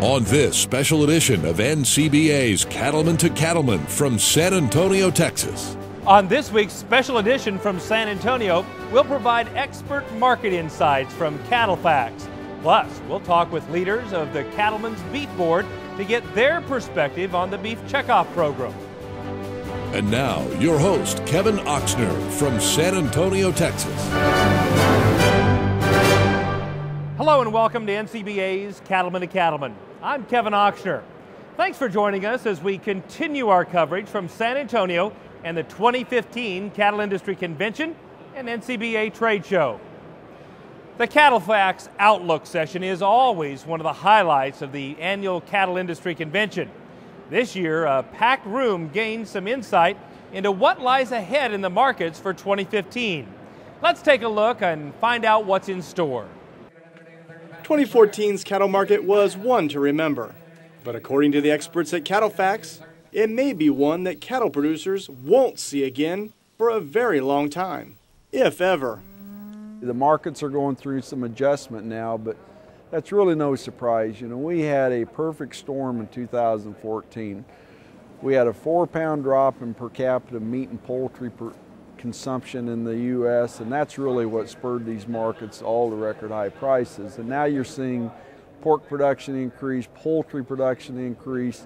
On this special edition of NCBA's Cattleman to Cattleman from San Antonio, Texas. On this week's special edition from San Antonio, we'll provide expert market insights from CattleFax. Plus, we'll talk with leaders of the Cattlemen's Beef Board to get their perspective on the beef checkoff program. And now, your host, Kevin Oxner from San Antonio, Texas. Hello and welcome to NCBA's Cattleman to Cattleman. I'm Kevin Oxner. Thanks for joining us as we continue our coverage from San Antonio and the 2015 Cattle Industry Convention and NCBA Trade Show. The CattleFax Outlook session is always one of the highlights of the annual Cattle Industry Convention. This year, a packed room gained some insight into what lies ahead in the markets for 2015. Let's take a look and find out what's in store. 2014's cattle market was one to remember, but according to the experts at CattleFax, it may be one that cattle producers won't see again for a very long time, if ever. The markets are going through some adjustment now, but that's really no surprise. You know, we had a perfect storm in 2014. We had a 4-pound drop in per capita meat and poultry consumption in the U.S., and that's really what spurred these markets all to record high prices. And now you're seeing pork production increase, poultry production increase,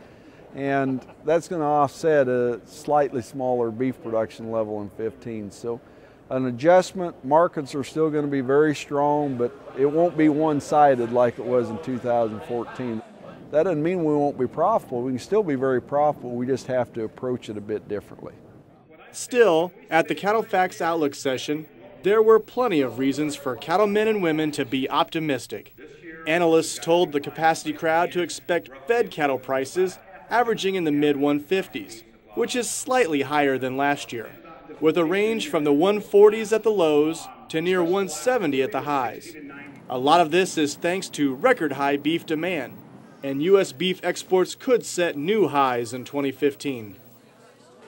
and that's going to offset a slightly smaller beef production level in 15. So an adjustment, markets are still going to be very strong, but it won't be one-sided like it was in 2014. That doesn't mean we won't be profitable. We can still be very profitable. We just have to approach it a bit differently. Still, at the CattleFax Outlook session, there were plenty of reasons for cattlemen and women to be optimistic. Analysts told the capacity crowd to expect fed cattle prices averaging in the mid-150s, which is slightly higher than last year, with a range from the 140s at the lows to near 170 at the highs. A lot of this is thanks to record high beef demand, and U.S. beef exports could set new highs in 2015.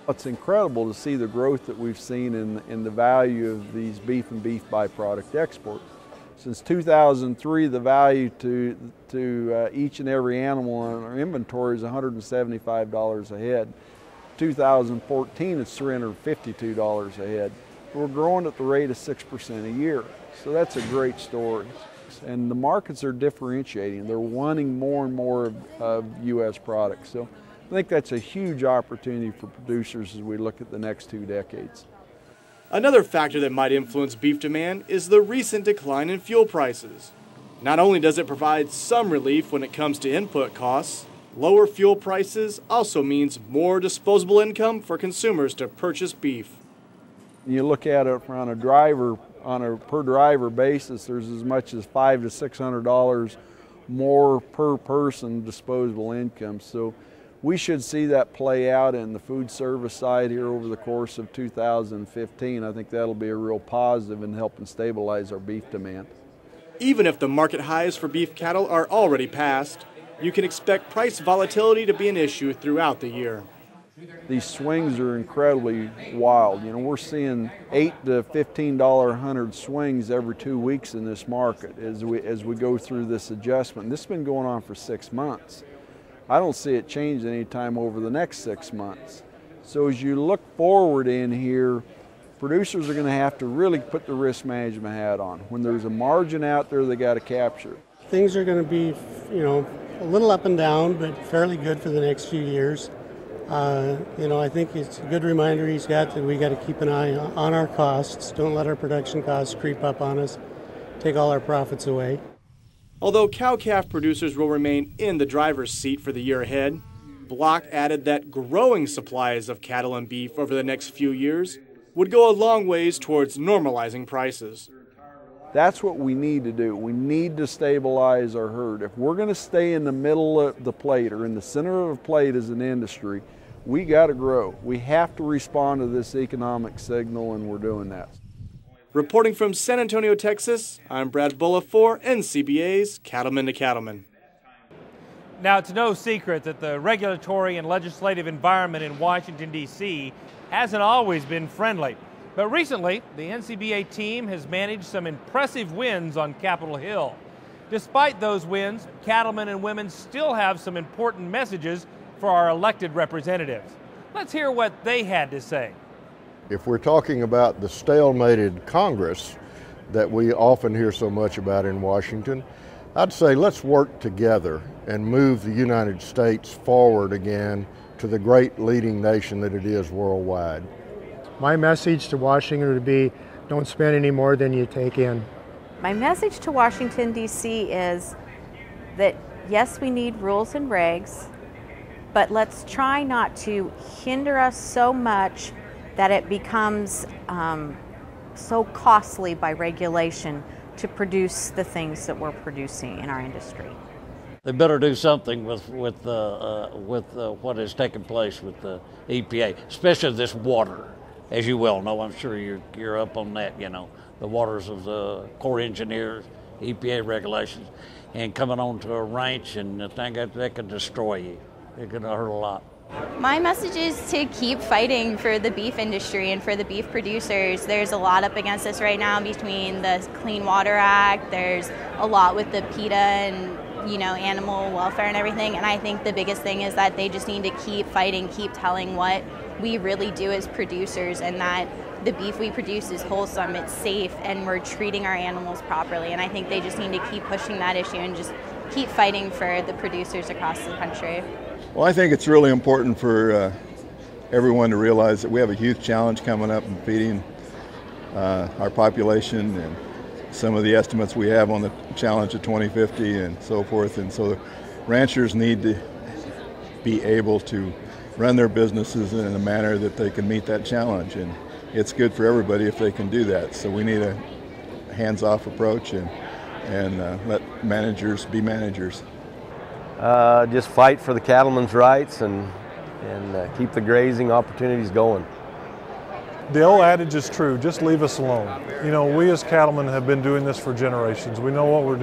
It's incredible to see the growth that we've seen in the value of these beef and beef byproduct exports. Since 2003, the value to each and every animal in our inventory is $175 a head. 2014, it's $352 a head. We're growing at the rate of 6% a year, so that's a great story. And the markets are differentiating. They're wanting more and more of U.S. products. So I think that's a huge opportunity for producers as we look at the next 2 decades. Another factor that might influence beef demand is the recent decline in fuel prices. Not only does it provide some relief when it comes to input costs, lower fuel prices also means more disposable income for consumers to purchase beef. You look at it on a per driver basis, there's as much as $500 to $600 more per person disposable income. So we should see that play out in the food service side here over the course of 2015. I think that'll be a real positive in helping stabilize our beef demand. Even if the market highs for beef cattle are already passed, you can expect price volatility to be an issue throughout the year. These swings are incredibly wild. You know, we're seeing $8 to $15 hundred swings every 2 weeks in this market as we go through this adjustment. This has been going on for 6 months. I don't see it change any time over the next 6 months. So as you look forward in here, producers are going to have to really put the risk management hat on. When there's a margin out there, they got to capture. Things are going to be, you know, a little up and down, but fairly good for the next few years. I think it's a good reminder he's got that we got to keep an eye on our costs. Don't let our production costs creep up on us, take all our profits away. Although cow-calf producers will remain in the driver's seat for the year ahead, Block added that growing supplies of cattle and beef over the next few years would go a long ways towards normalizing prices. That's what we need to do. We need to stabilize our herd. If we're going to stay in the middle of the plate or in the center of the plate as an industry, we got to grow. We have to respond to this economic signal, and we're doing that. Reporting from San Antonio, Texas, I'm Brad Bulla for NCBA's Cattleman to Cattleman. Now, it's no secret that the regulatory and legislative environment in Washington, D.C. hasn't always been friendly. But recently, the NCBA team has managed some impressive wins on Capitol Hill. Despite those wins, cattlemen and women still have some important messages for our elected representatives. Let's hear what they had to say. If we're talking about the stalemated Congress that we often hear so much about in Washington, I'd say let's work together and move the United States forward again to the great leading nation that it is worldwide. My message to Washington would be, don't spend any more than you take in. My message to Washington, D.C. is that yes, we need rules and regs, but let's try not to hinder us so much that it becomes so costly by regulation to produce the things that we're producing in our industry. They better do something with what has taken place with the EPA, especially this water. As you well know, I'm sure you're up on that, you know, the waters of the Corps of Engineers, EPA regulations, and coming onto a ranch and the thing that could destroy you. It could hurt a lot. My message is to keep fighting for the beef industry and for the beef producers. There's a lot up against us right now between the Clean Water Act. There's a lot with the PETA and, you know, animal welfare and everything. And I think the biggest thing is that they just need to keep fighting, keep telling what we really do as producers, and that the beef we produce is wholesome, it's safe, and we're treating our animals properly. And I think they just need to keep pushing that issue and just keep fighting for the producers across the country. Well, I think it's really important for everyone to realize that we have a huge challenge coming up in feeding our population, and some of the estimates we have on the challenge of 2050 and so forth. And so the ranchers need to be able to run their businesses in a manner that they can meet that challenge. And it's good for everybody if they can do that. So we need a hands-off approach and let managers be managers. Just fight for the cattlemen's rights and keep the grazing opportunities going. The old adage is true, just leave us alone. You know, we as cattlemen have been doing this for generations. We know what we're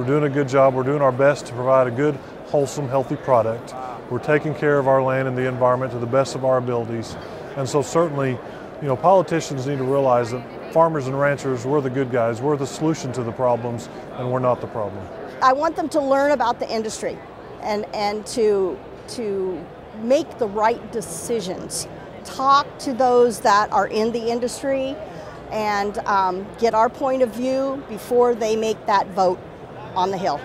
doing a good job, we're doing our best to provide a good, wholesome, healthy product. We're taking care of our land and the environment to the best of our abilities. And so certainly, you know, politicians need to realize that farmers and ranchers, we're the good guys, we're the solution to the problems, and we're not the problem. I want them to learn about the industry and to make the right decisions. Talk to those that are in the industry and get our point of view before they make that vote on the Hill.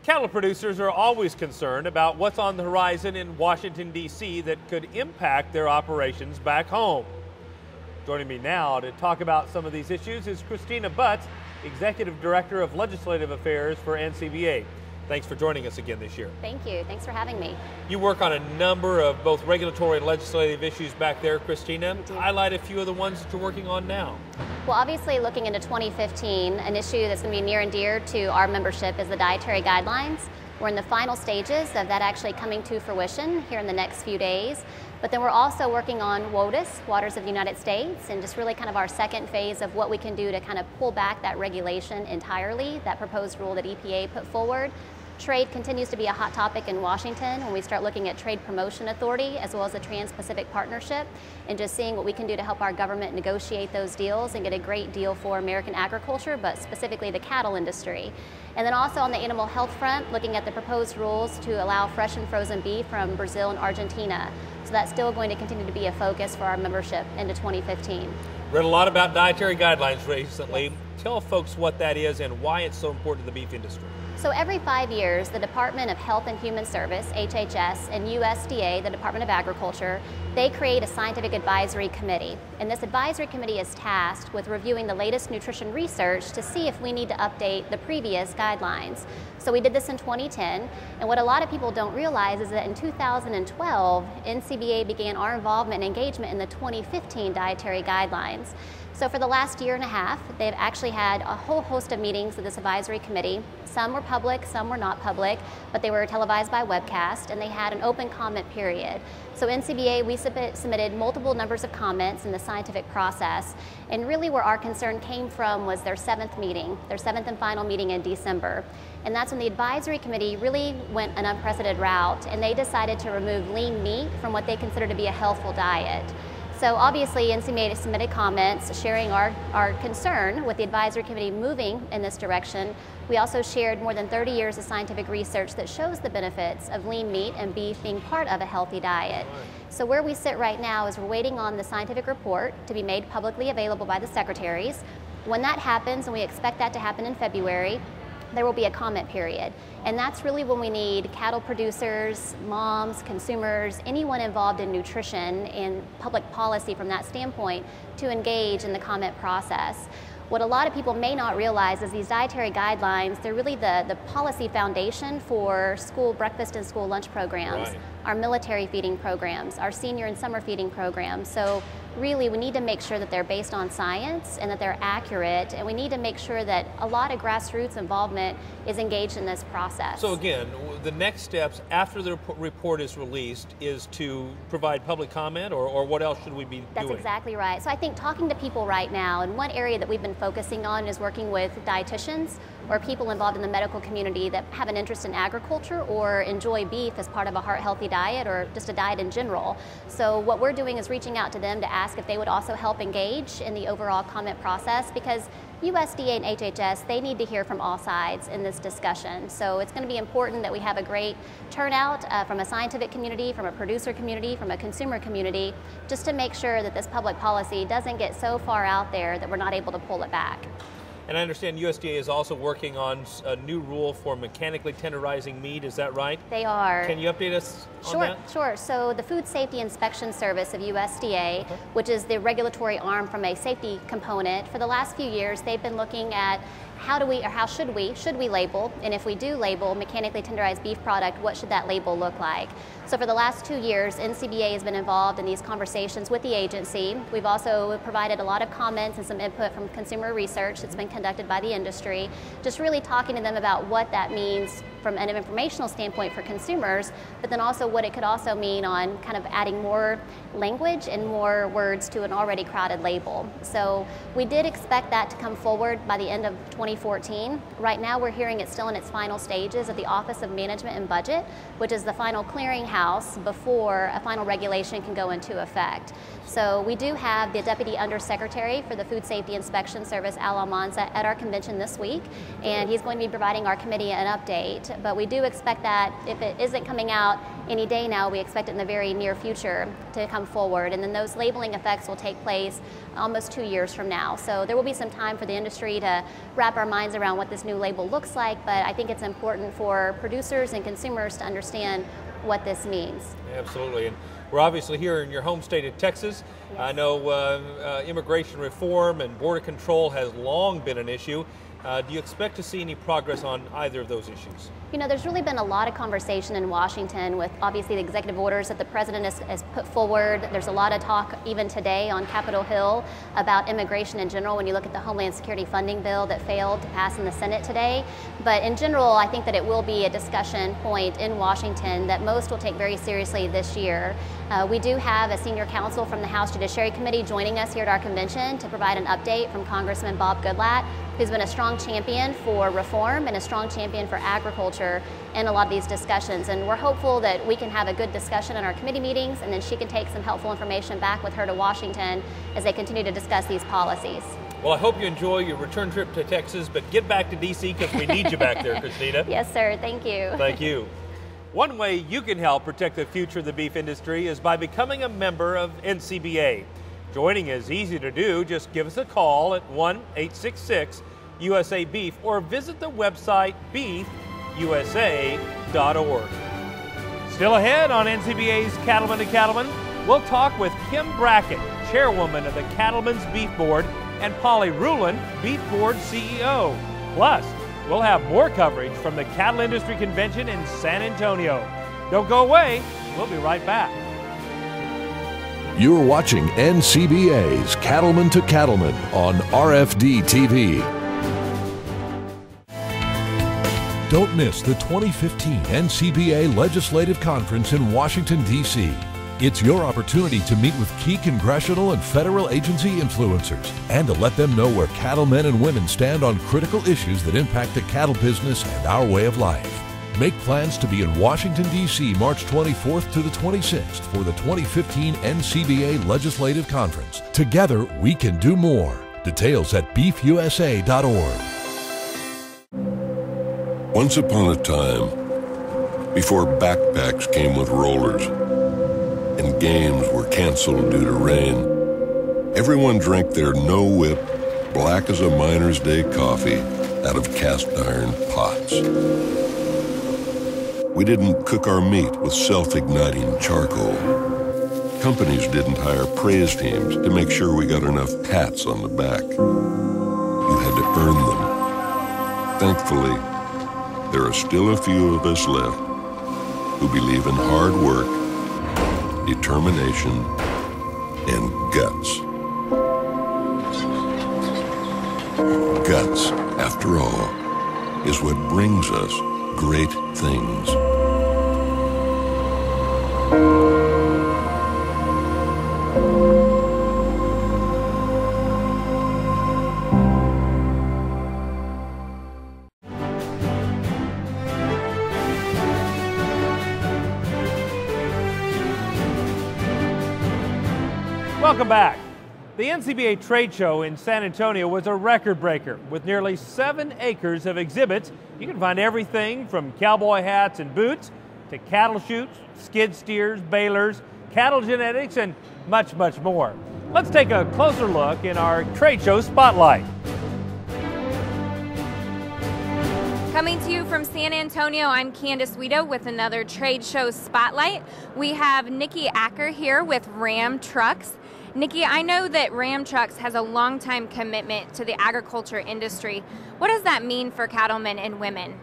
Cattle producers are always concerned about what's on the horizon in Washington, D.C. that could impact their operations back home. Joining me now to talk about some of these issues is Christina Butts, Executive Director of Legislative Affairs for NCBA. Thanks for joining us again this year. Thank you. Thanks for having me. You work on a number of both regulatory and legislative issues back there, Christina. Highlight a few of the ones that you're working on now. Well, obviously looking into 2015, an issue that's going to be near and dear to our membership is the dietary guidelines. We're in the final stages of that actually coming to fruition here in the next few days. But then we're also working on WOTUS, Waters of the United States, and just really kind of our second phase of what we can do to kind of pull back that regulation entirely, that proposed rule that EPA put forward. Trade continues to be a hot topic in Washington when we start looking at Trade Promotion Authority as well as the Trans-Pacific Partnership, and just seeing what we can do to help our government negotiate those deals and get a great deal for American agriculture, but specifically the cattle industry. And then also on the animal health front, looking at the proposed rules to allow fresh and frozen beef from Brazil and Argentina. So that's still going to continue to be a focus for our membership into 2015. Read a lot about dietary guidelines recently. Tell folks what that is and why it's so important to the beef industry. So every 5 years, the Department of Health and Human Service, HHS, and USDA, the Department of Agriculture, they create a scientific advisory committee. And this advisory committee is tasked with reviewing the latest nutrition research to see if we need to update the previous guidelines. So we did this in 2010, and what a lot of people don't realize is that in 2012, NCBA began our involvement and engagement in the 2015 dietary guidelines. So for the last year and a half, they've actually had a whole host of meetings with this advisory committee. Some were public, some were not public, but they were televised by webcast, and they had an open comment period. So NCBA, we submitted multiple numbers of comments in the scientific process, and really where our concern came from was their seventh and final meeting in December. And that's when the advisory committee really went an unprecedented route, and they decided to remove lean meat from what they consider to be a healthful diet. So obviously NCBA submitted comments sharing our concern with the advisory committee moving in this direction. We also shared more than 30 years of scientific research that shows the benefits of lean meat and beef being part of a healthy diet. So where we sit right now is we're waiting on the scientific report to be made publicly available by the secretaries. When that happens, and we expect that to happen in February, there will be a comment period. And that's really when we need cattle producers, moms, consumers, anyone involved in nutrition and public policy from that standpoint to engage in the comment process. What a lot of people may not realize is these dietary guidelines, they're really the policy foundation for school breakfast and school lunch programs, our military feeding programs, our senior and summer feeding programs. So really we need to make sure that they're based on science and that they're accurate, and we need to make sure that a lot of grassroots involvement is engaged in this process. So again, the next steps after the report is released is to provide public comment, or what else should we be doing? That's exactly right. So I think talking to people right now, and one area that we've been focusing on is working with dietitians or people involved in the medical community that have an interest in agriculture or enjoy beef as part of a heart-healthy diet or just a diet in general. So what we're doing is reaching out to them to ask if they would also help engage in the overall comment process, because USDA and HHS, they need to hear from all sides in this discussion. So it's going to be important that we have a great turnout from a scientific community, from a producer community, from a consumer community, just to make sure that this public policy doesn't get so far out there that we're not able to pull it back. And I understand USDA is also working on a new rule for mechanically tenderizing meat, is that right? They are. Can you update us on that? Sure. So the Food Safety Inspection Service of USDA, which is the regulatory arm from a safety component, for the last few years they've been looking at how should we label, and if we do label mechanically tenderized beef product, what should that label look like? So for the last 2 years, NCBA has been involved in these conversations with the agency. We've also provided a lot of comments and some input from consumer research that's been conducted by the industry, just really talking to them about what that means from an informational standpoint for consumers, but then also what it could also mean on kind of adding more language and more words to an already crowded label. So we did expect that to come forward by the end of 2014. Right now we're hearing it's still in its final stages at the Office of Management and Budget, which is the final clearinghouse before a final regulation can go into effect. So we do have the Deputy Undersecretary for the Food Safety Inspection Service, Al Almanza, at our convention this week, and he's going to be providing our committee an update. But we do expect that if it isn't coming out any day now, we expect it in the very near future to come forward, and then those labeling effects will take place almost 2 years from now. So there will be some time for the industry to wrap our minds around what this new label looks like, but I think it's important for producers and consumers to understand what this means. Absolutely. And we're obviously here in your home state of Texas. Yes. I know immigration reform and border control has long been an issue. Do you expect to see any progress on either of those issues? You know, there's really been a lot of conversation in Washington with obviously the executive orders that the president has put forward. There's a lot of talk even today on Capitol Hill about immigration in general when you look at the Homeland Security funding bill that failed to pass in the Senate today. But in general, I think that it will be a discussion point in Washington that most will take very seriously this year. We do have a senior counsel from the House Judiciary Committee joining us here at our convention to provide an update from Congressman Bob Goodlatte, who's been a strong champion for reform and a strong champion for agriculture in a lot of these discussions. And we're hopeful that we can have a good discussion in our committee meetings, and then she can take some helpful information back with her to Washington as they continue to discuss these policies. Well, I hope you enjoy your return trip to Texas, but get back to D.C. because we need you back there, Christina. Yes, sir. Thank you. Thank you. One way you can help protect the future of the beef industry is by becoming a member of NCBA. Joining is easy to do. Just give us a call at 1-866-USA-BEEF or visit the website beefusa.org. Still ahead on NCBA's Cattleman to Cattleman, we'll talk with Kim Brackett, chairwoman of the Cattlemen's Beef Board, and Polly Rulin, Beef Board CEO. Plus, we'll have more coverage from the Cattle Industry Convention in San Antonio. Don't go away. We'll be right back. You're watching NCBA's Cattleman to Cattleman on RFD TV. Don't miss the 2015 NCBA Legislative Conference in Washington, D.C. It's your opportunity to meet with key congressional and federal agency influencers and to let them know where cattlemen and women stand on critical issues that impact the cattle business and our way of life. Make plans to be in Washington, D.C. March 24th to the 26th for the 2015 NCBA Legislative Conference. Together, we can do more. Details at beefusa.org. Once upon a time, before backpacks came with rollers and games were canceled due to rain, everyone drank their no-whip, black as a miner's day coffee out of cast iron pots. We didn't cook our meat with self-igniting charcoal. Companies didn't hire praise teams to make sure we got enough pats on the back. You had to earn them. Thankfully, there are still a few of us left who believe in hard work, determination, and guts. Guts, after all, is what brings us great things. Welcome back. The NCBA trade show in San Antonio was a record breaker with nearly 7 acres of exhibits. You can find everything from cowboy hats and boots to cattle chutes, skid steers, balers, cattle genetics, and much, much more. Let's take a closer look in our trade show spotlight. Coming to you from San Antonio, I'm Candace Weedo with another trade show spotlight. We have Nikki Acker here with Ram Trucks. Nikki, I know that Ram Trucks has a long-time commitment to the agriculture industry. What does that mean for cattlemen and women?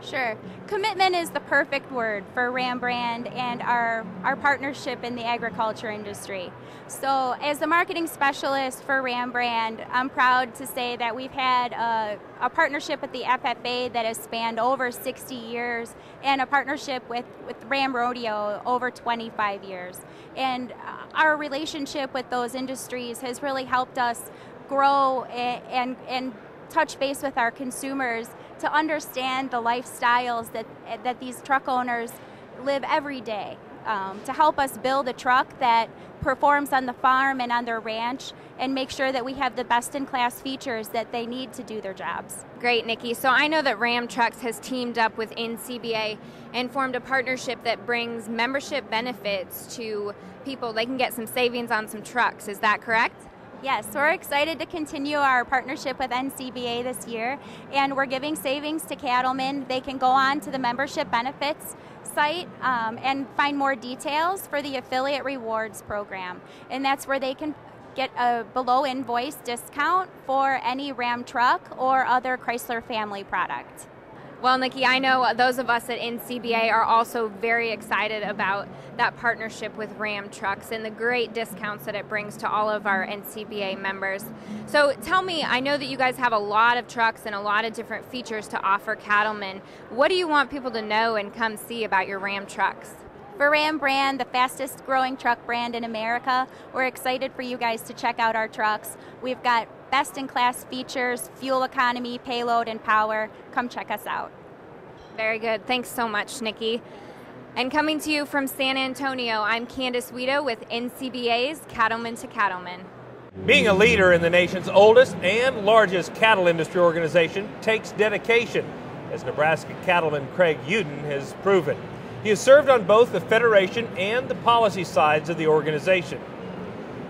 Sure. Commitment is the perfect word for Ram brand and our partnership in the agriculture industry. So as the marketing specialist for Ram brand, I'm proud to say that we've had a partnership with the FFA that has spanned over 60 years and a partnership with Ram Rodeo over 25 years. And our relationship with those industries has really helped us grow and touch base with our consumers to understand the lifestyles that these truck owners live every day, to help us build a truck that performs on the farm and on their ranch and make sure that we have the best-in-class features that they need to do their jobs. Great, Nikki. So I know that Ram Trucks has teamed up with NCBA and formed a partnership that brings membership benefits to people. They can get some savings on some trucks. Is that correct? Yes, we're excited to continue our partnership with NCBA this year, and we're giving savings to cattlemen. They can go on to the membership benefits site and find more details for the affiliate rewards program, and that's where they can get a below invoice discount for any Ram truck or other Chrysler family product. Well, Nikki, I know those of us at NCBA are also very excited about that partnership with Ram Trucks and the great discounts that it brings to all of our NCBA members. So tell me, I know that you guys have a lot of trucks and a lot of different features to offer cattlemen. What do you want people to know and come see about your Ram Trucks? For Ram brand, the fastest growing truck brand in America, we're excited for you guys to check out our trucks. We've got best-in-class features, fuel economy, payload, and power. Come check us out. Very good. Thanks so much, Nikki. And coming to you from San Antonio, I'm Candace Weedo with NCBA's Cattleman to Cattleman. Being a leader in the nation's oldest and largest cattle industry organization takes dedication, as Nebraska cattleman Craig Uden has proven. He has served on both the Federation and the policy sides of the organization.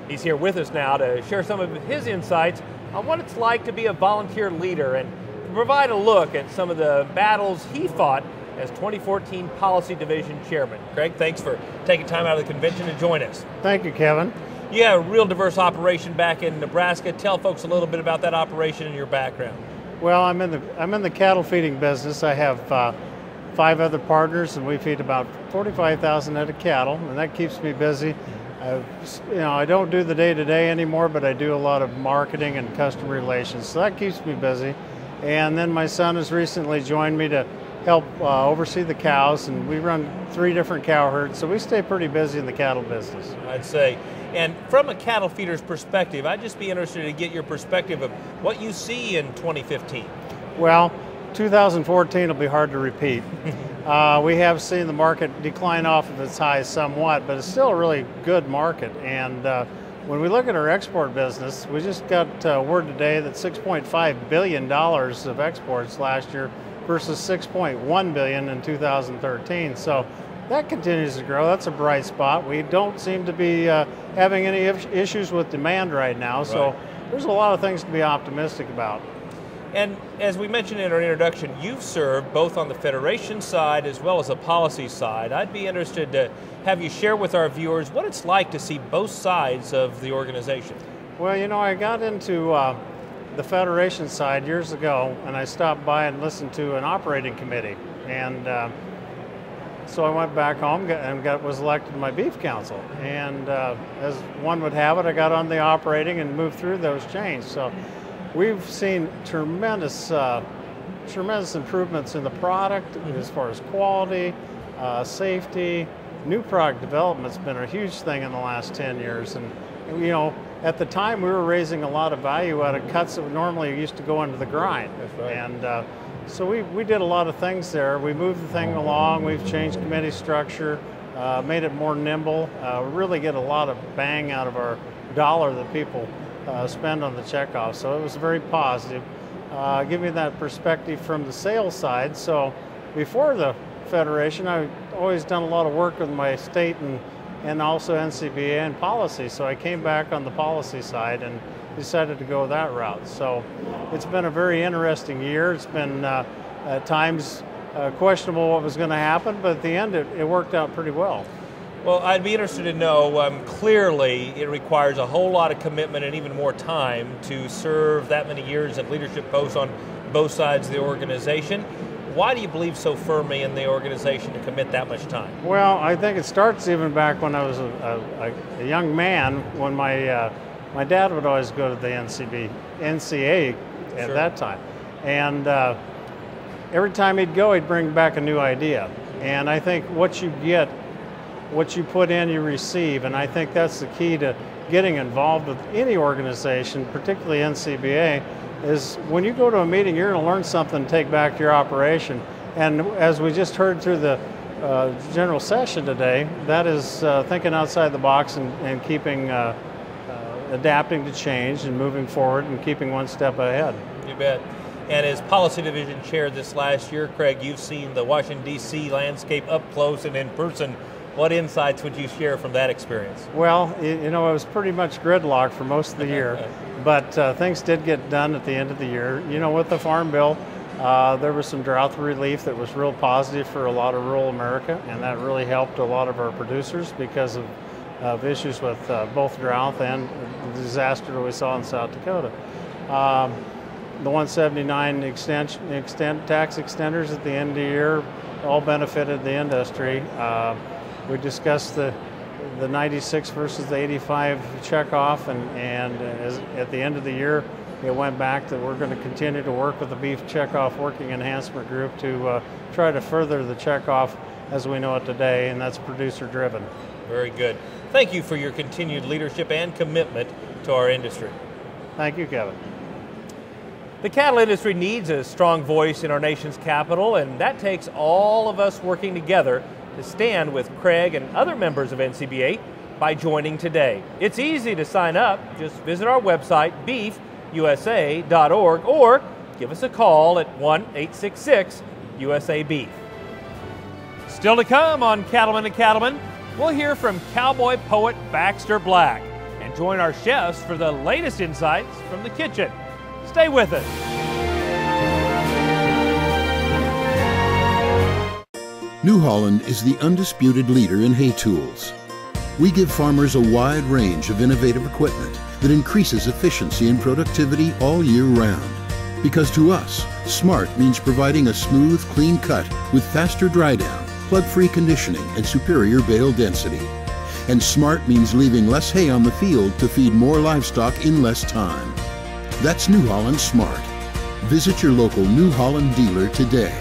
He's here with us now to share some of his insights on what it's like to be a volunteer leader and to provide a look at some of the battles he fought as 2014 Policy Division Chairman. Craig, thanks for taking time out of the convention to join us. Thank you, Kevin. You have a real diverse operation back in Nebraska. Tell folks a little bit about that operation and your background. Well, I'm in the cattle feeding business. I have 5 other partners, and we feed about 45,000 head of cattle, and that keeps me busy. I don't do the day-to-day anymore, but I do a lot of marketing and customer relations, so that keeps me busy. And then my son has recently joined me to help oversee the cows, and we run 3 different cow herds, so we stay pretty busy in the cattle business. I'd say. And from a cattle feeder's perspective, I'd just be interested to get your perspective of what you see in 2015. Well, 2014 will be hard to repeat. We have seen the market decline off of its highs somewhat, but it's still a really good market. And when we look at our export business, we just got word today that $6.5 billion of exports last year versus $6.1 billion in 2013. So that continues to grow. That's a bright spot. We don't seem to be having any issues with demand right now. So there's a lot of things to be optimistic about. And as we mentioned in our introduction, you've served both on the Federation side as well as the policy side. I'd be interested to have you share with our viewers what it's like to see both sides of the organization. Well, you know, I got into the Federation side years ago, and I stopped by and listened to an operating committee. And so I went back home and was elected to my beef council. And as one would have it, I got on the operating and moved through those changes. So we've seen tremendous improvements in the product as far as quality, safety. New product development's been a huge thing in the last 10 years. And you know, at the time we were raising a lot of value out of cuts that normally used to go into the grind. That's right. And so we did a lot of things there. We moved the thing along. We've changed committee structure, made it more nimble. Really get a lot of bang out of our dollar that people spend on the checkoff. So it was very positive. Give me that perspective from the sales side. So before the Federation, I've always done a lot of work with my state and also NCBA and policy. So I came back on the policy side and decided to go that route. So it's been a very interesting year. It's been at times questionable what was going to happen, but at the end it worked out pretty well. Well, I'd be interested to know, clearly it requires a whole lot of commitment and even more time to serve that many years at leadership posts on both sides of the organization. Why do you believe so firmly in the organization to commit that much time? Well, I think it starts even back when I was a young man, when my dad would always go to the NCA at that time. And every time he'd go, he'd bring back a new idea. And I think what you get, what you put in, you receive. And I think that's the key to getting involved with any organization, particularly NCBA, is when you go to a meeting, you're going to learn something to take back to your operation. And as we just heard through the general session today, that is thinking outside the box and keeping, adapting to change and moving forward and keeping one step ahead. You bet. And as Policy Division Chair this last year, Craig, you've seen the Washington D.C. landscape up close and in person. What insights would you share from that experience? Well, you know, it was pretty much gridlocked for most of the year, but things did get done at the end of the year. You know, with the Farm Bill, there was some drought relief that was real positive for a lot of rural America, and that really helped a lot of our producers because of issues with both drought and the disaster that we saw in South Dakota. The 179 tax extenders at the end of the year all benefited the industry. We discussed the 96 versus the 85 checkoff, and at the end of the year, it went back that we're going to continue to work with the Beef Checkoff Working Enhancement Group to try to further the checkoff as we know it today, and that's producer-driven. Very good. Thank you for your continued leadership and commitment to our industry. Thank you, Kevin. The cattle industry needs a strong voice in our nation's capital, and that takes all of us working together to stand with Craig and other members of NCBA by joining today. It's easy to sign up. Just visit our website, beefusa.org, or give us a call at 1-866-USA-BEEF. Still to come on Cattlemen to Cattlemen, we'll hear from cowboy poet Baxter Black and join our chefs for the latest insights from the kitchen. Stay with us. New Holland is the undisputed leader in hay tools. We give farmers a wide range of innovative equipment that increases efficiency and productivity all year round. Because to us, smart means providing a smooth, clean cut with faster dry down, plug-free conditioning, and superior bale density. And smart means leaving less hay on the field to feed more livestock in less time. That's New Holland Smart. Visit your local New Holland dealer today.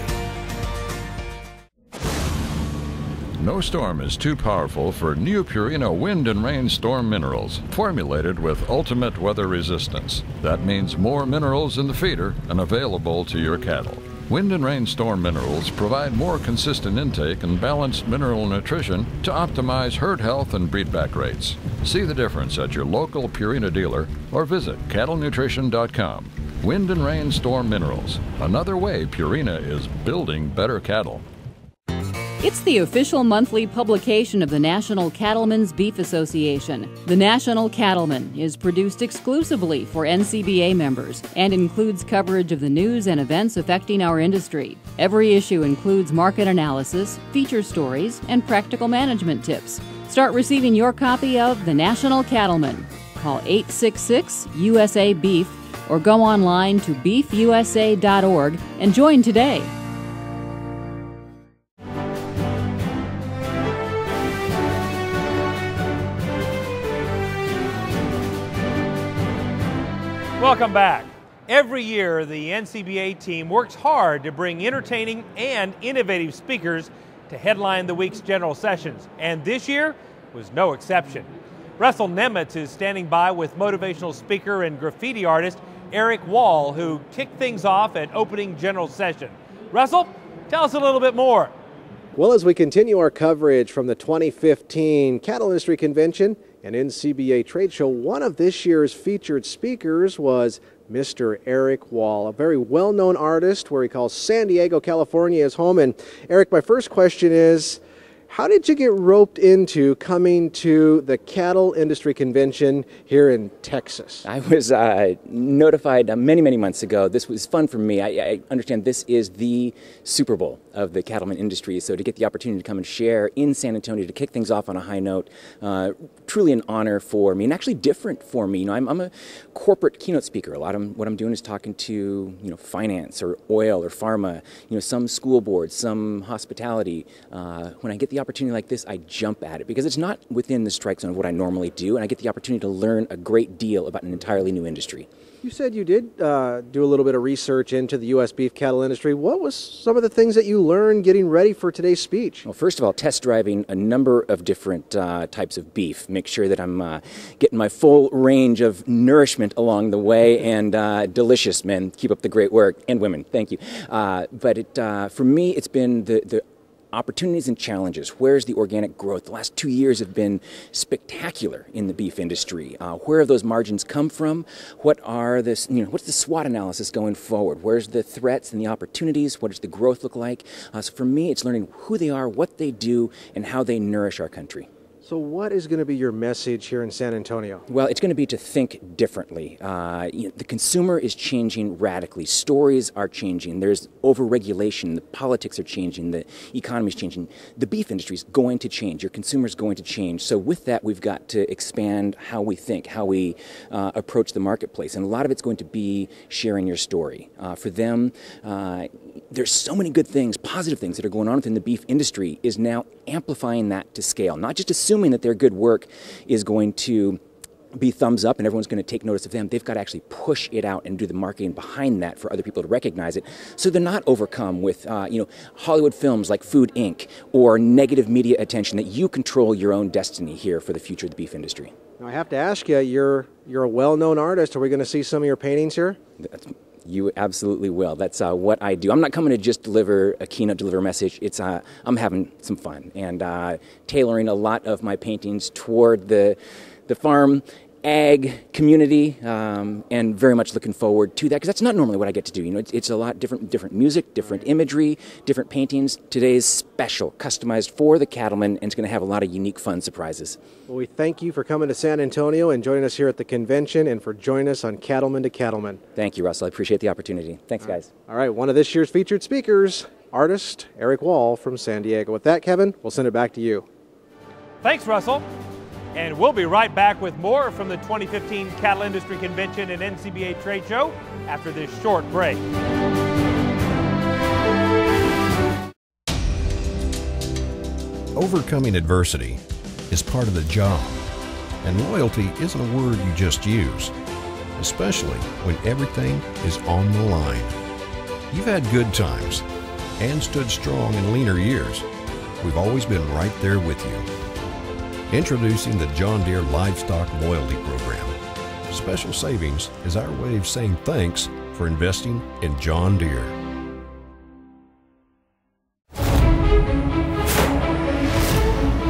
No storm is too powerful for New Purina Wind and Rain Storm Minerals, formulated with ultimate weather resistance. That means more minerals in the feeder and available to your cattle. Wind and Rain Storm minerals provide more consistent intake and balanced mineral nutrition to optimize herd health and breedback rates. See the difference at your local Purina dealer or visit cattlenutrition.com. Wind and Rain Storm minerals, another way Purina is building better cattle. It's the official monthly publication of the National Cattlemen's Beef Association. The National Cattleman is produced exclusively for NCBA members and includes coverage of the news and events affecting our industry. Every issue includes market analysis, feature stories, and practical management tips. Start receiving your copy of The National Cattleman. Call 866-USA-BEEF or go online to beefusa.org and join today. Welcome back. Every year, the NCBA team works hard to bring entertaining and innovative speakers to headline the week's general sessions, and this year was no exception. Russell Nemitz is standing by with motivational speaker and graffiti artist Eric Wall, who kicked things off at opening general session. Russell, tell us a little bit more. Well, as we continue our coverage from the 2015 Cattle Industry Convention and NCBA Trade Show, one of this year's featured speakers was Mr. Eric Wall, a very well-known artist where he calls San Diego, California his home. And Eric, my first question is, how did you get roped into coming to the Cattle Industry Convention here in Texas? I was notified many months ago. This was fun for me. I understand this is the Super Bowl of the cattleman industry, so to get the opportunity to come and share in San Antonio to kick things off on a high note, truly an honor for me, and actually different for me. You know, I'm a corporate keynote speaker. A lot of what I'm doing is talking to, finance or oil or pharma, some school boards, some hospitality. When I get the opportunity like this, I jump at it because it's not within the strike zone of what I normally do, and I get the opportunity to learn a great deal about an entirely new industry. You said you did do a little bit of research into the U.S. beef cattle industry. What was some of the things that you learned getting ready for today's speech? Well, first of all, test driving a number of different types of beef. Make sure that I'm getting my full range of nourishment along the way, and delicious, men. Keep up the great work, and women. Thank you. But for me, it's been the opportunities and challenges. Where's the organic growth? The last 2 years have been spectacular in the beef industry. Where have those margins come from? What are this? What's the SWOT analysis going forward? Where's the threats and the opportunities? What does the growth look like? So for me, it's learning who they are, what they do, and how they nourish our country. So what is going to be your message here in San Antonio? Well, it's going to be to think differently. The consumer is changing radically. Stories are changing. There's overregulation. The politics are changing. The economy is changing. The beef industry is going to change. Your consumer is going to change. So with that, we've got to expand how we think, how we approach the marketplace. And a lot of it's going to be sharing your story. For them, there's so many good things, positive things that are going on within the beef industry, is now amplifying that to scale. Not just assuming that their good work is going to be thumbs up and everyone's going to take notice of them. They've got to actually push it out and do the marketing behind that for other people to recognize it, so they're not overcome with Hollywood films like Food Inc. or negative media attention, that you control your own destiny here for the future of the beef industry. Now, I have to ask you, you're a well-known artist. Are we going to see some of your paintings here? You absolutely will. That's what I do. I'm not coming to just deliver a keynote, deliver a message. It's I'm having some fun and tailoring a lot of my paintings toward the farm ag community, and very much looking forward to that, because that's not normally what I get to do. It's a lot different music, different imagery, different paintings. Today's special, customized for the cattleman, and it's going to have a lot of unique, fun surprises. Well, we thank you for coming to San Antonio and joining us here at the convention, and for joining us on Cattleman to Cattleman. Thank you, Russell. I appreciate the opportunity. Thanks, guys. All right, one of this year's featured speakers, artist Eric Wall from San Diego. With that, Kevin, we'll send it back to you. Thanks, Russell. And we'll be right back with more from the 2015 Cattle Industry Convention and NCBA Trade Show after this short break. Overcoming adversity is part of the job, and loyalty isn't a word you just use, especially when everything is on the line. You've had good times and stood strong in leaner years. We've always been right there with you. Introducing the John Deere Livestock Loyalty Program. Special savings is our way of saying thanks for investing in John Deere.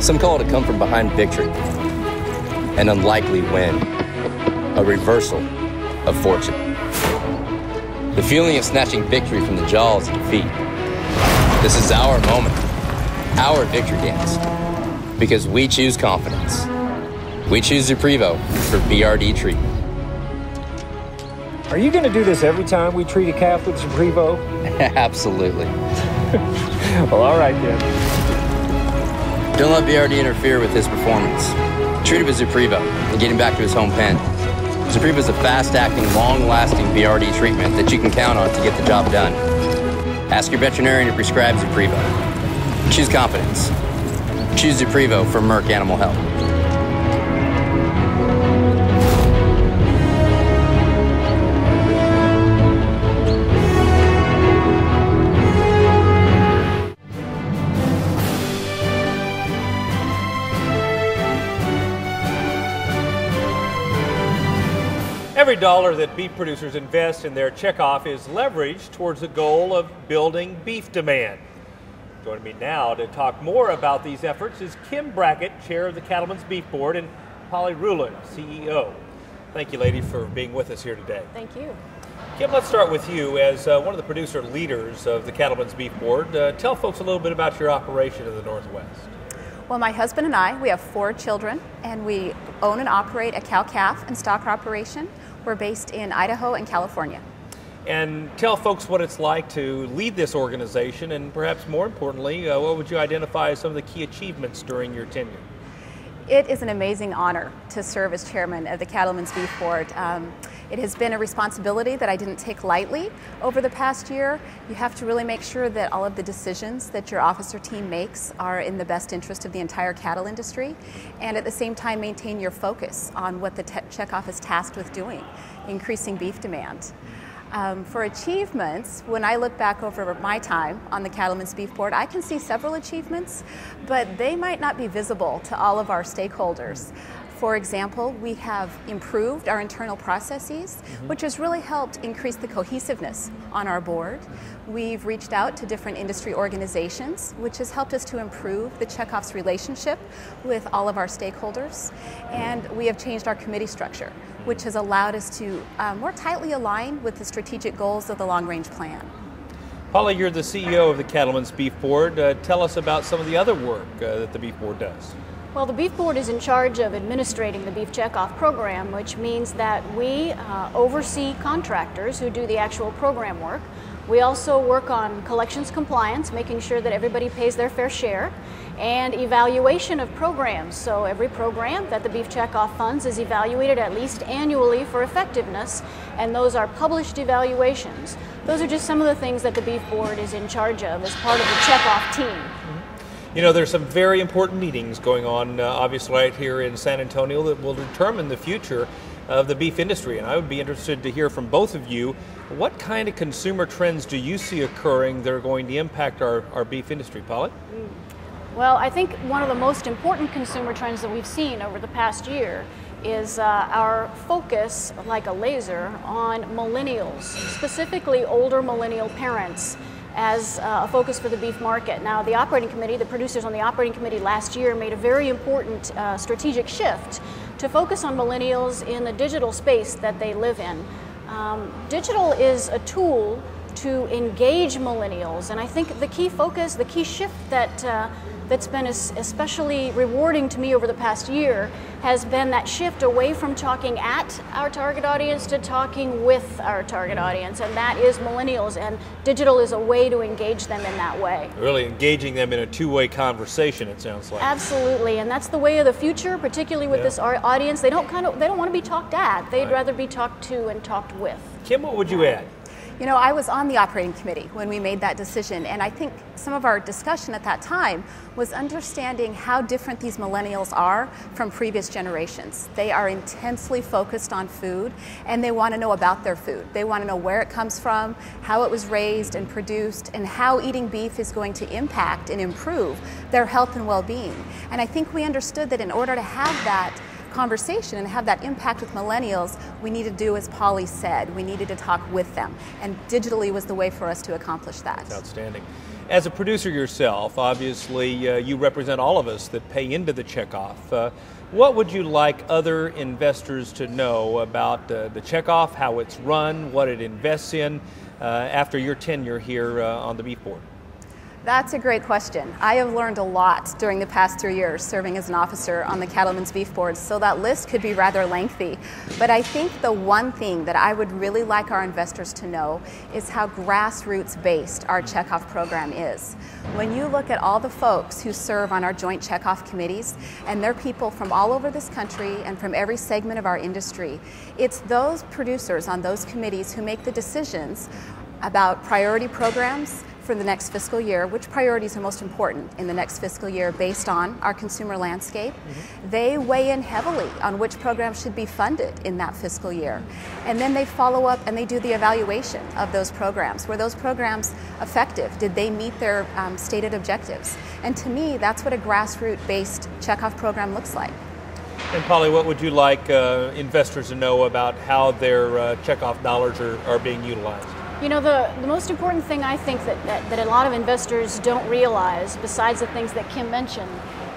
Some call it a come-from-behind victory, an unlikely win, a reversal of fortune. The feeling of snatching victory from the jaws of defeat. This is our moment, our victory dance, because we choose confidence. We choose Zuprevo for BRD treatment. Are you going to do this every time we treat a calf with Zuprevo? Absolutely. Well, all right then. Don't let BRD interfere with his performance. Treat him with Zuprevo and get him back to his home pen. Zuprevo is a fast-acting, long-lasting BRD treatment that you can count on to get the job done. Ask your veterinarian to prescribe Zuprevo. Choose confidence. Choose Zuprevo for Merck Animal Health. Every dollar that beef producers invest in their checkoff is leveraged towards the goal of building beef demand. Joining me now to talk more about these efforts is Kim Brackett, chair of the Cattlemen's Beef Board, and Polly Ruland, CEO. Thank you, ladies, for being with us here today. Thank you. Kim, let's start with you. As one of the producer leaders of the Cattlemen's Beef Board, tell folks a little bit about your operation in the Northwest. Well, my husband and I, we have 4 children, and we own and operate a cow-calf and stock operation. We're based in Idaho and California. And tell folks what it's like to lead this organization, and perhaps more importantly, what would you identify as some of the key achievements during your tenure? It is an amazing honor to serve as chairman of the Cattlemen's Beef Board. It has been a responsibility that I didn't take lightly over the past year. You have to really make sure that all of the decisions that your officer team makes are in the best interest of the entire cattle industry, and at the same time maintain your focus on what the checkoff is tasked with doing, increasing beef demand. For achievements, when I look back over my time on the Cattlemen's Beef Board, I can see several achievements, but they might not be visible to all of our stakeholders. For example, we have improved our internal processes, which has really helped increase the cohesiveness on our board. We've reached out to different industry organizations, which has helped us to improve the checkoff's relationship with all of our stakeholders. And we have changed our committee structure, which has allowed us to more tightly align with the strategic goals of the long-range plan. Polly, you're the CEO of the Cattlemen's Beef Board. Tell us about some of the other work that the Beef Board does. Well, the Beef Board is in charge of administrating the Beef Checkoff program, which means that we oversee contractors who do the actual program work. We also work on collections compliance, making sure that everybody pays their fair share, and evaluation of programs. So every program that the Beef Checkoff funds is evaluated at least annually for effectiveness, and those are published evaluations. Those are just some of the things that the Beef Board is in charge of as part of the checkoff team. You know, there's some very important meetings going on, obviously, right here in San Antonio that will determine the future of the beef industry. And I would be interested to hear from both of you, what kind of consumer trends do you see occurring that are going to impact our beef industry? Polly? Well, I think one of the most important consumer trends that we've seen over the past year is our focus, like a laser, on millennials, specifically older millennial parents, as a focus for the beef market. Now, the operating committee, the producers on the operating committee last year made a very important strategic shift to focus on millennials in the digital space that they live in. Digital is a tool to engage millennials, and I think the key focus, the key shift that's been especially rewarding to me over the past year has been that shift away from talking at our target audience to talking with our target audience, and that is millennials, and digital is a way to engage them in that way. Really engaging them in a two-way conversation, it sounds like. Absolutely, and that's the way of the future, particularly with this audience. They don't want to be talked at. They'd rather be talked to and talked with. Kim, what would you add? You know, I was on the operating committee when we made that decision, and I think some of our discussion at that time was understanding how different these millennials are from previous generations. They are intensely focused on food, and they want to know about their food. They want to know where it comes from, how it was raised and produced, and how eating beef is going to impact and improve their health and well-being. And I think we understood that in order to have that conversation and have that impact with millennials, we need to do as Polly said. We needed to talk with them, and digitally was the way for us to accomplish that. That's outstanding. As a producer yourself, obviously you represent all of us that pay into the checkoff. What would you like other investors to know about the checkoff, how it's run, what it invests in after your tenure here on the Beef Board? That's a great question. I have learned a lot during the past 3 years serving as an officer on the Cattlemen's Beef Board, so that list could be rather lengthy. But I think the one thing that I would really like our investors to know is how grassroots-based our checkoff program is. When you look at all the folks who serve on our joint checkoff committees, and they're people from all over this country and from every segment of our industry, it's those producers on those committees who make the decisions about priority programs for the next fiscal year, which priorities are most important in the next fiscal year based on our consumer landscape. They weigh in heavily on which programs should be funded in that fiscal year. And then they follow up and they do the evaluation of those programs. Were those programs effective? Did they meet their stated objectives? And to me, that's what a grassroots-based checkoff program looks like. And Polly, what would you like investors to know about how their checkoff dollars are being utilized? You know, the most important thing I think that a lot of investors don't realize, besides the things that Kim mentioned,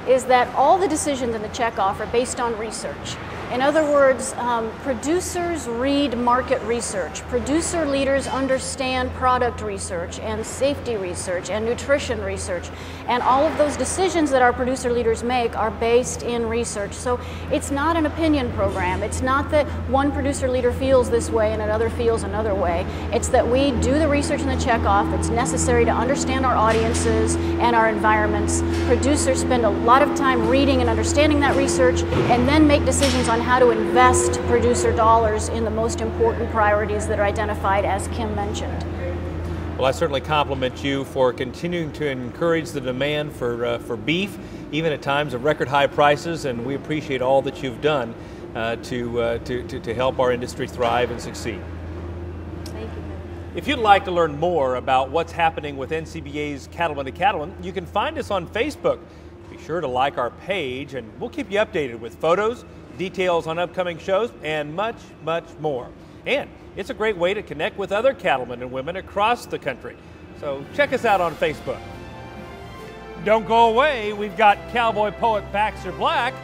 is that all the decisions in the checkoff are based on research. In other words, producers read market research. Producer leaders understand product research and safety research and nutrition research. And all of those decisions that our producer leaders make are based in research. So it's not an opinion program. It's not that one producer leader feels this way and another feels another way. It's that we do the research in the checkoff that's necessary to understand our audiences and our environments. Producers spend a lot of time reading and understanding that research and then make decisions on how to invest producer dollars in the most important priorities that are identified, as Kim mentioned. Well, I certainly compliment you for continuing to encourage the demand for beef, even at times of record high prices, and we appreciate all that you've done to help our industry thrive and succeed. Thank you. If you'd like to learn more about what's happening with NCBA's Cattleman to Cattleman, you can find us on Facebook. Be sure to like our page, and we'll keep you updated with photos, details on upcoming shows, and much, much more. And it's a great way to connect with other cattlemen and women across the country. So check us out on Facebook. Don't go away, we've got cowboy poet Baxter Black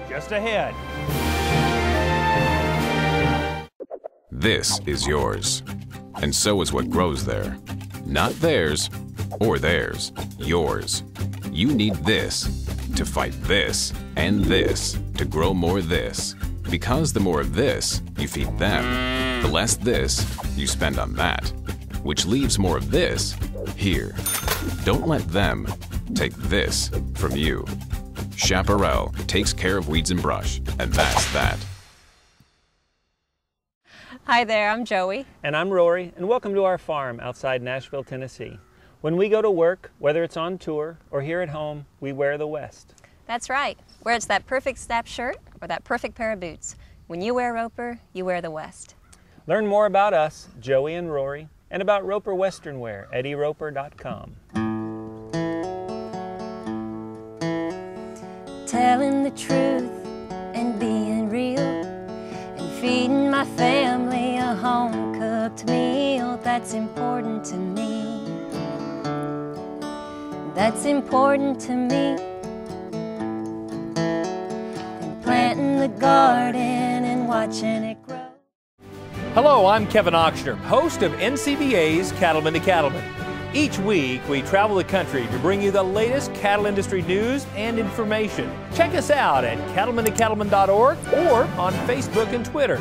just ahead. This is yours, and so is what grows there. Not theirs or theirs, yours. You need this to fight this and this to grow more this. Because the more of this you feed them, the less this you spend on that, which leaves more of this here. Don't let them take this from you. Chaparral takes care of weeds and brush, and that's that. Hi there, I'm Joey. And I'm Rory, and welcome to our farm outside Nashville, Tennessee. When we go to work, whether it's on tour or here at home, we wear the West. That's right, where it's that perfect snap shirt or that perfect pair of boots. When you wear Roper, you wear the West. Learn more about us, Joey and Rory, and about Roper Western Wear at eroper.com. Telling the truth and being real, and feeding my family a home-cooked meal. That's important to me. That's important to me. And planting the garden and watching it grow. Hello, I'm Kevin Ochsner, host of NCBA's Cattleman to Cattleman. Each week, we travel the country to bring you the latest cattle industry news and information. Check us out at cattlemantocattleman.org or on Facebook and Twitter.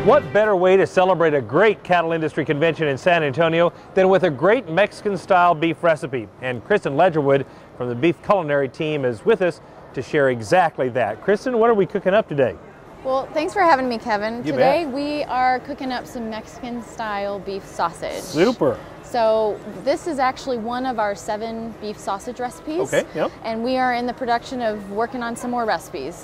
What better way to celebrate a great cattle industry convention in San Antonio than with a great Mexican-style beef recipe? And Kristen Ledgerwood from the Beef Culinary team is with us to share exactly that. Kristen, what are we cooking up today? Well, thanks for having me, Kevin. You Today bet. we are cooking up some Mexican-style beef sausage. Super. So this is actually one of our 7 beef sausage recipes. Okay, yep. And we are in the production of working on some more recipes.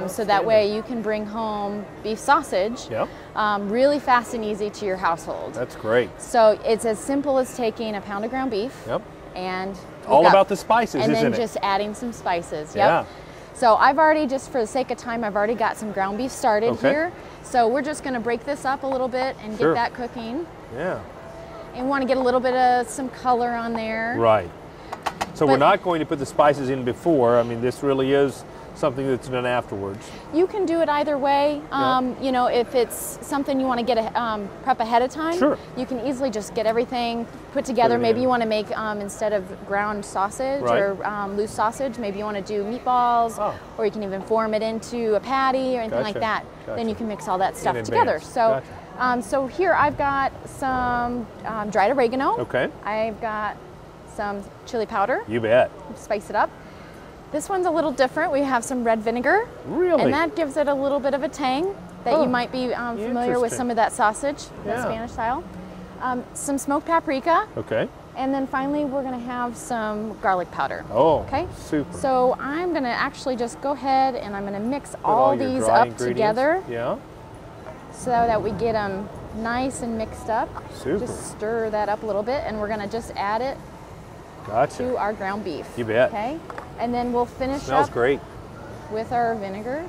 So that way you can bring home beef sausage really fast and easy to your household. That's great. So it's as simple as taking a pound of ground beef. Yep. And all about the spices, and isn't it? then just adding some spices. Yep. Yeah. So I've already, just for the sake of time, I've already got some ground beef started here. So we're just going to break this up a little bit and get that cooking. Yeah. And want to get a little bit of some color on there. Right. So we're not going to put the spices in before. I mean, this really is something that's done afterwards. You can do it either way. You know, if it's something you want to get prep ahead of time, you can easily just get everything put together. Maybe you want to make, instead of ground sausage or loose sausage, maybe you want to do meatballs, or you can even form it into a patty or anything like that. Then you can mix all that stuff together. So, so here I've got some dried oregano. Okay. I've got some chili powder. You bet. Spice it up. This one's a little different. We have some red vinegar. Really? And that gives it a little bit of a tang that you might be familiar with some of that sausage, that Spanish style. Some smoked paprika. Okay. And then finally we're going to have some garlic powder. Oh, okay. Super. So I'm going to actually just go ahead and I'm going to mix all these up together. Yeah. So that we get them nice and mixed up. Super. Just stir that up a little bit and we're going to just add it to our ground beef. You bet. Okay. And then we'll finish Smells up great. with our vinegar.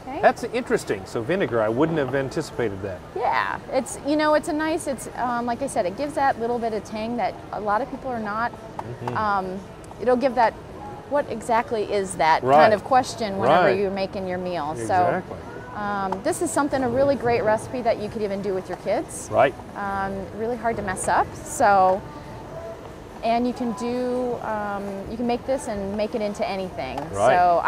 Okay. That's interesting. So vinegar, I wouldn't have anticipated that. Yeah, it's, you know, it's a nice, it's like I said, it gives that little bit of tang that a lot of people are not, it'll give that, what exactly is that kind of question whenever you're making your meal. Exactly. So this is something, a really great recipe that you could even do with your kids. Right. Really hard to mess up. So, and you can do, you can make this and make it into anything. Right. So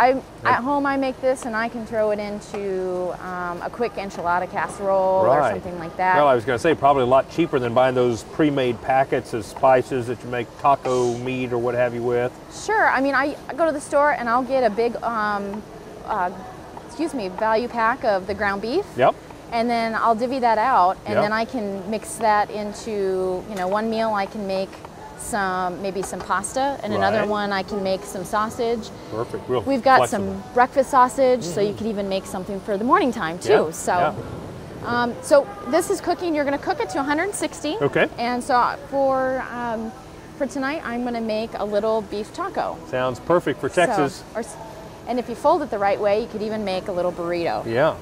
at home I make this and I can throw it into a quick enchilada casserole or something like that. Well, I was going to say probably a lot cheaper than buying those pre-made packets of spices that you make taco meat or what have you with. Sure. I mean, I go to the store and I'll get a big, value pack of the ground beef. Yep. And then I'll divvy that out and then I can mix that into, you know, one meal I can make maybe some pasta, and another one I can make some sausage. Perfect. Real We've got flexible. some breakfast sausage, so you could even make something for the morning time too. So this is cooking. You're going to cook it to 160. Okay. And so for tonight, I'm going to make a little beef taco. Sounds perfect for Texas. And if you fold it the right way, you could even make a little burrito. Yeah.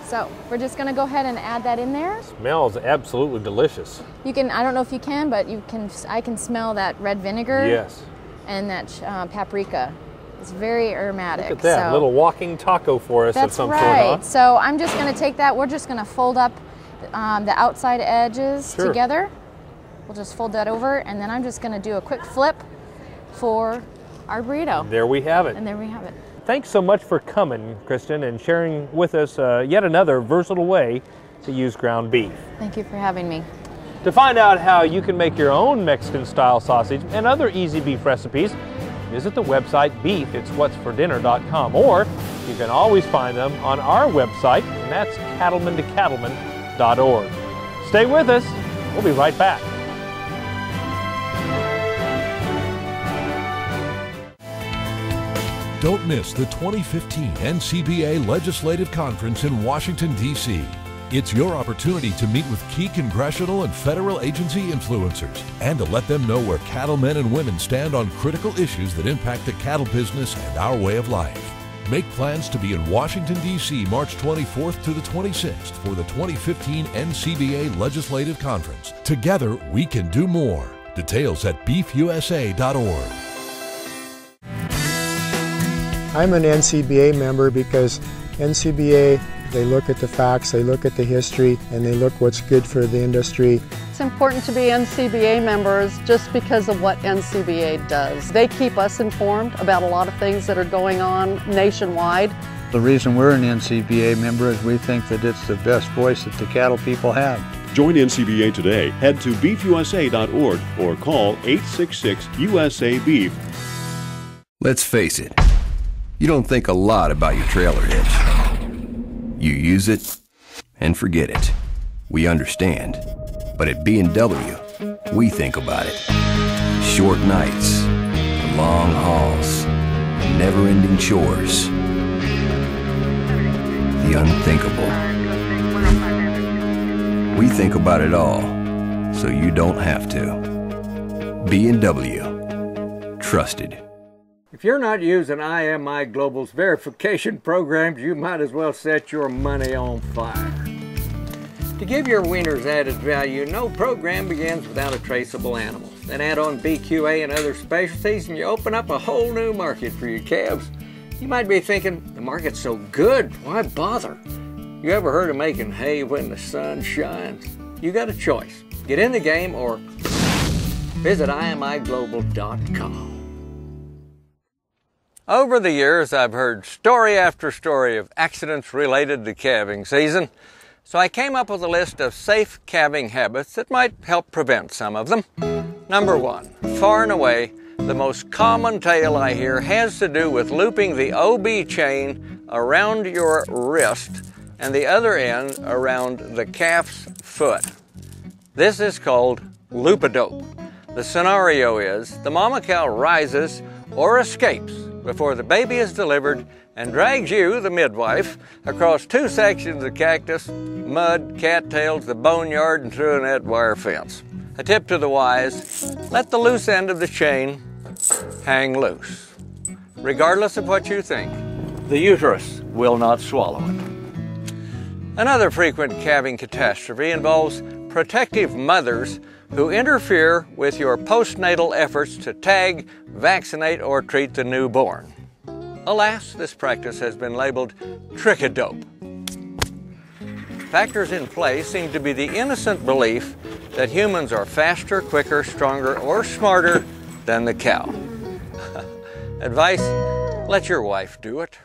So we're just going to go ahead and add that in there. Smells absolutely delicious. You can, I don't know if you can, but you can. I can smell that red vinegar. Yes. And that paprika. It's very aromatic. Look at that, a little walking taco for us of some sort, huh? So I'm just going to take that. We're just going to fold up the outside edges together. We'll just fold that over, and then I'm just going to do a quick flip for our burrito. There we have it. And there we have it. Thanks so much for coming, Kristen, and sharing with us yet another versatile way to use ground beef. Thank you for having me. To find out how you can make your own Mexican-style sausage and other easy beef recipes, visit the website beefitswhatsfordinner.com, or you can always find them on our website, and that's cattlemantocattleman.org. Stay with us. We'll be right back. Don't miss the 2015 NCBA Legislative Conference in Washington, D.C. It's your opportunity to meet with key congressional and federal agency influencers and to let them know where cattlemen and women stand on critical issues that impact the cattle business and our way of life. Make plans to be in Washington, D.C. March 24th to the 26th for the 2015 NCBA Legislative Conference. Together, we can do more. Details at beefusa.org. I'm an NCBA member because NCBA, they look at the facts, they look at the history, and they look what's good for the industry. It's important to be NCBA members just because of what NCBA does. They keep us informed about a lot of things that are going on nationwide. The reason we're an NCBA member is we think that it's the best voice that the cattle people have. Join NCBA today. Head to beefusa.org or call 866-USA-BEEF. Let's face it. You don't think a lot about your trailer hitch. You use it and forget it. We understand. But at B&W, We think about it. Short nights, long hauls, never-ending chores. The unthinkable. We think about it all, so you don't have to. B&W. Trusted. If you're not using IMI Global's verification programs, you might as well set your money on fire. To give your wieners added value, no program begins without a traceable animal. Then add on BQA and other specialties and you open up a whole new market for your calves. You might be thinking, the market's so good, why bother? You ever heard of making hay when the sun shines? You got a choice. Get in the game or visit IMIGlobal.com. Over the years, I've heard story after story of accidents related to calving season. So I came up with a list of safe calving habits that might help prevent some of them. Number 1, far and away, the most common tale I hear has to do with looping the OB chain around your wrist and the other end around the calf's foot. This is called loop-a-dope. The scenario is the mama cow rises or escapes before the baby is delivered and drags you, the midwife, across 2 sections of cactus, mud, cattails, the boneyard, and through a net wire fence. A tip to the wise, let the loose end of the chain hang loose. Regardless of what you think, the uterus will not swallow it. Another frequent calving catastrophe involves protective mothers who interfere with your postnatal efforts to tag, vaccinate, or treat the newborn. Alas, this practice has been labeled trick-a-dope. Factors in play seem to be the innocent belief that humans are faster, quicker, stronger, or smarter than the cow. Advice, let your wife do it.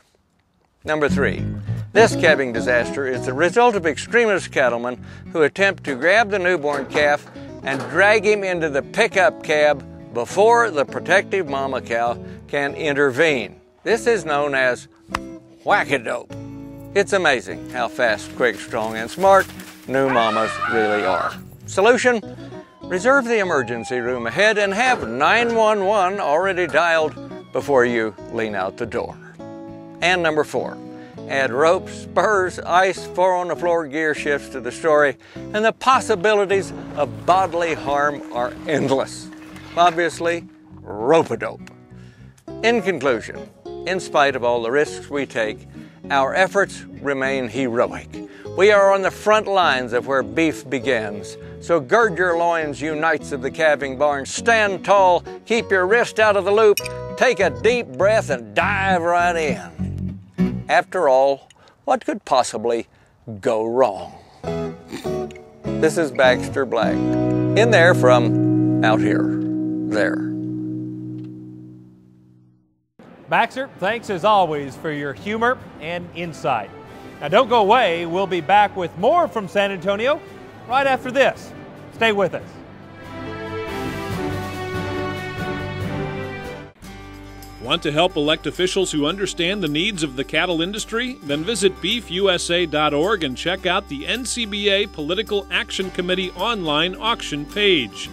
Number 3, this calving disaster is the result of extremist cattlemen who attempt to grab the newborn calf and drag him into the pickup cab before the protective mama cow can intervene. This is known as whack-a-dope. It's amazing how fast, quick, strong, and smart new mamas really are. Solution? Reserve the emergency room ahead and have 911 already dialed before you lean out the door. And number 4, add ropes, spurs, ice, 4-on-the-floor gear shifts to the story, and the possibilities of bodily harm are endless. Obviously, rope-a-dope. In conclusion, in spite of all the risks we take, our efforts remain heroic. We are on the front lines of where beef begins. So gird your loins, you knights of the calving barn. Stand tall, keep your wrist out of the loop, take a deep breath and dive right in. After all, what could possibly go wrong? This is Baxter Black. In there from out here, there. Baxter, thanks as always for your humor and insight. Now don't go away, we'll be back with more from San Antonio right after this. Stay with us. Want to help elect officials who understand the needs of the cattle industry? Then visit beefusa.org and check out the NCBA Political Action Committee online auction page.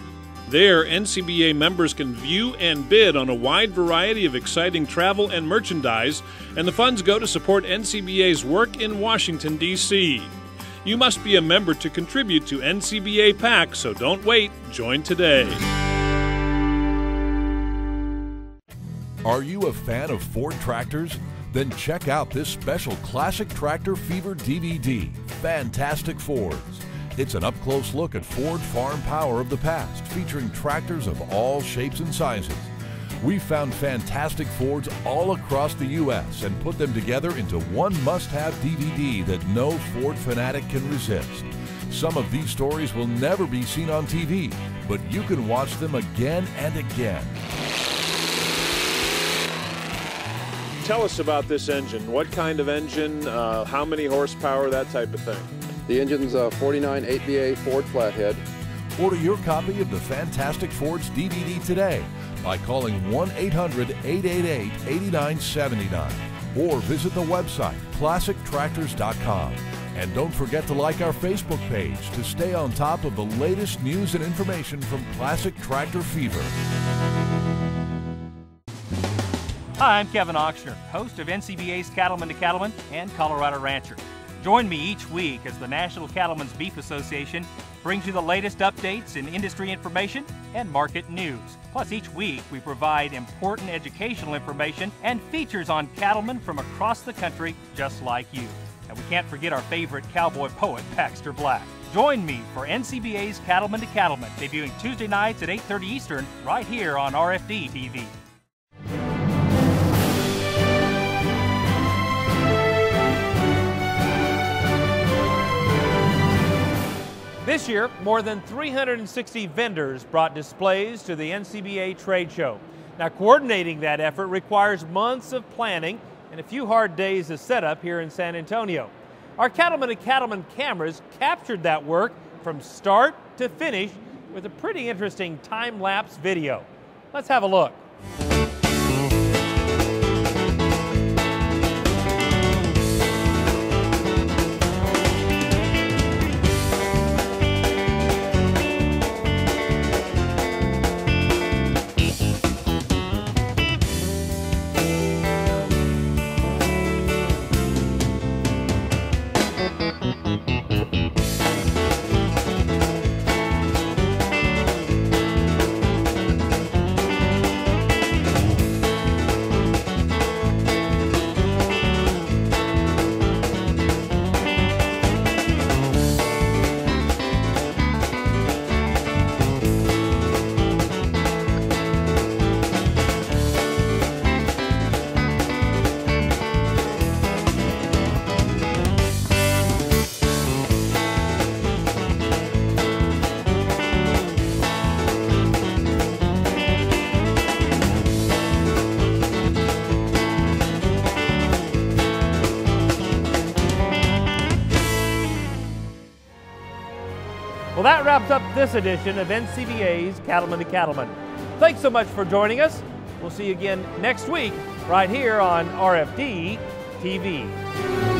There, NCBA members can view and bid on a wide variety of exciting travel and merchandise, and the funds go to support NCBA's work in Washington, D.C. You must be a member to contribute to NCBA PAC, so don't wait. Join today. Are you a fan of Ford tractors? Then check out this special Classic Tractor Fever DVD, Fantastic Fords. It's an up-close look at Ford farm power of the past, featuring tractors of all shapes and sizes. We found fantastic Fords all across the U.S. and put them together into one must-have DVD that no Ford fanatic can resist. Some of these stories will never be seen on TV, but you can watch them again and again. Tell us about this engine. What kind of engine, how many horsepower, that type of thing? The engine's a 49 8BA Ford flathead. Order your copy of the Fantastic Fords DVD today by calling 1-800-888-8979 or visit the website classictractors.com. And don't forget to like our Facebook page to stay on top of the latest news and information from Classic Tractor Fever. Hi, I'm Kevin Ochsner, host of NCBA's Cattleman to Cattleman and Colorado Rancher. Join me each week as the National Cattlemen's Beef Association brings you the latest updates in industry information and market news. Plus, each week we provide important educational information and features on cattlemen from across the country just like you. And we can't forget our favorite cowboy poet, Baxter Black. Join me for NCBA's Cattleman to Cattleman, debuting Tuesday nights at 8:30 Eastern, right here on RFD TV. This year, more than 360 vendors brought displays to the NCBA trade show. Now, coordinating that effort requires months of planning and a few hard days of setup here in San Antonio. Our Cattleman to Cattleman cameras captured that work from start to finish with a pretty interesting time-lapse video. Let's have a look. Well, that wraps up this edition of NCBA's Cattleman to Cattleman. Thanks so much for joining us. We'll see you again next week right here on RFD TV.